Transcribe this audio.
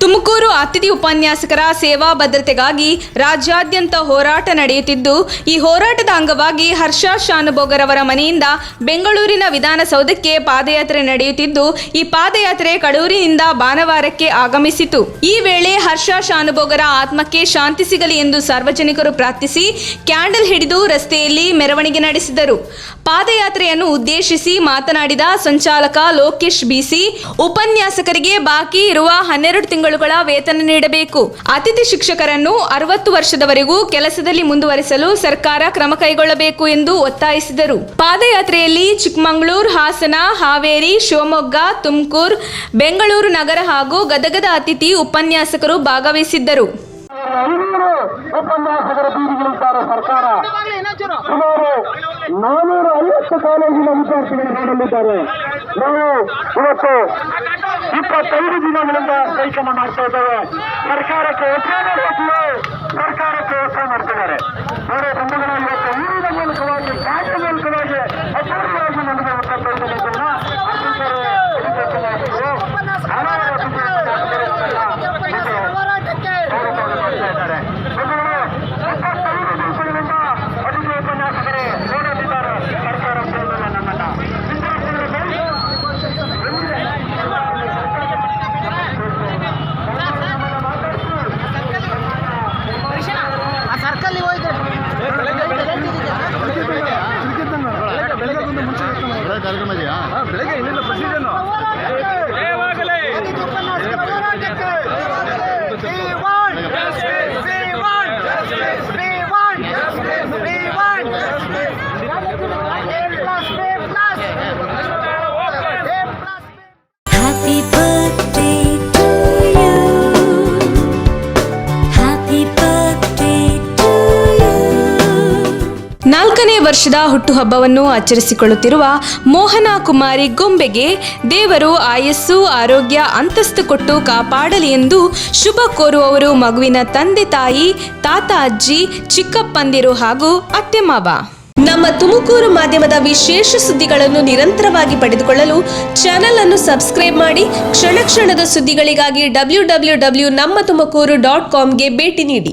ತುಮಕೂರು ಅತಿಥಿ ಉಪನ್ಯಾಸಕರ ಸೇವಾ ಭದ್ರತೆಗಾಗಿ ರಾಜ್ಯಾದ್ಯಂತ ಹೋರಾಟ ನಡೆಯುತ್ತಿದ್ದು, ಈ ಹೋರಾಟದ ಅಂಗವಾಗಿ ಹರ್ಷ ಶಾನುಭೋಗರವರ ಮನೆಯಿಂದ ಬೆಂಗಳೂರಿನ ವಿಧಾನಸೌಧಕ್ಕೆ ಪಾದಯಾತ್ರೆ ನಡೆಯುತ್ತಿದ್ದು, ಈ ಪಾದಯಾತ್ರೆ ಕಡೂರಿನಿಂದ ಭಾನುವಾರಕ್ಕೆ ಆಗಮಿಸಿತು. ಈ ವೇಳೆ ಹರ್ಷ ಶಾನುಭೋಗರ ಆತ್ಮಕ್ಕೆ ಶಾಂತಿ ಸಿಗಲಿ ಎಂದು ಸಾರ್ವಜನಿಕರು ಪ್ರಾರ್ಥಿಸಿ ಕ್ಯಾಂಡಲ್ ಹಿಡಿದು ರಸ್ತೆಯಲ್ಲಿ ಮೆರವಣಿಗೆ ನಡೆಸಿದರು. ಪಾದಯಾತ್ರೆಯನ್ನು ಉದ್ದೇಶಿಸಿ ಮಾತನಾಡಿದ ಸಂಚಾಲಕ ಲೋಕೇಶ್ ಬಿಸಿ, ಉಪನ್ಯಾಸಕರಿಗೆ ಬಾಕಿ ಇರುವ 12 ತಿಂಗಳುಗಳ ವೇತನ ನೀಡಬೇಕು. ಅತಿಥಿ ಶಿಕ್ಷಕರನ್ನು 60 ವರ್ಷದವರೆಗೂ ಕೆಲಸದಲ್ಲಿ ಮುಂದುವರಿಸಲು ಸರ್ಕಾರ ಕ್ರಮ ಕೈಗೊಳ್ಳಬೇಕು ಎಂದು ಒತ್ತಾಯಿಸಿದರು. ಪಾದಯಾತ್ರೆಯಲ್ಲಿ ಚಿಕ್ಕಮಗಳೂರು, ಹಾಸನ, ಹಾವೇರಿ, ಶಿವಮೊಗ್ಗ, ತುಮಕೂರು, ಬೆಂಗಳೂರು ನಗರ ಹಾಗೂ ಗದಗದ ಅತಿಥಿ ಉಪನ್ಯಾಸಕರು ಭಾಗವಹಿಸಿದ್ದರು. ಉಪನ್ಯಾಸಕರ ಬೀದಿಗಿಳಿದ್ದಾರೆ ಸರ್ಕಾರ. ಸುಮಾರು 450 ಕಾಲೇಜಿನ ವಿದ್ಯಾರ್ಥಿಗಳು ನೋಡಲಿದ್ದಾರೆ. ನಾವು ಇವತ್ತು 25 ದಿನಗಳಿಂದ ಸ್ಟ್ರೈಕನ್ನು ಮಾಡ್ತಾ ಇದ್ದೇವೆ. ಸರ್ಕಾರಕ್ಕೆ ಒತ್ತಾಯ ಮಾಡ್ತಿದ್ದಾರೆ. ಅವರ ಬಂಧುಗಳ ಇವತ್ತು ನೀರಿನ ಮೂಲಕವಾಗಿ, ಗಾಡಿಯ ಮೂಲಕವಾಗಿ ಅಪೂರ್ವವಾಗಿ ನಡೆದ ಕಾರ್ಯಕ್ರಮ ಇದೆಯಾ? ಬೆಳಗ್ಗೆ ಇನ್ನಿಲ್ಲ ಪ್ರೊಸೀಜರ್ ನಾಲ್ಕನೇ ವರ್ಷದ ಹುಟ್ಟುಹಬ್ಬವನ್ನು ಆಚರಿಸಿಕೊಳ್ಳುತ್ತಿರುವ ಮೋಹನ ಕುಮಾರಿ ಗೊಂಬೆಗೆ ದೇವರು ಆಯಸ್ಸು, ಆರೋಗ್ಯ, ಅಂತಸ್ತು ಕೊಟ್ಟು ಕಾಪಾಡಲಿ ಎಂದು ಶುಭ ಕೋರುವವರು ಮಗುವಿನ ತಂದೆ ತಾಯಿ, ತಾತ, ಅಜ್ಜಿ, ಚಿಕ್ಕಪ್ಪಂದಿರು ಹಾಗೂ ಅತ್ತೆ ಮಾವ. ನಮ್ಮ ತುಮಕೂರು ಮಾಧ್ಯಮದ ವಿಶೇಷ ಸುದ್ದಿಗಳನ್ನು ನಿರಂತರವಾಗಿ ಪಡೆದುಕೊಳ್ಳಲು ಚಾನೆಲ್ ಅನ್ನು ಸಬ್ಸ್ಕ್ರೈಬ್ ಮಾಡಿ. ಕ್ಷಣ ಕ್ಷಣದ ಸುದ್ದಿಗಳಿಗಾಗಿ www.nammathumakuru.com ಗೆ ಭೇಟಿ ನೀಡಿ.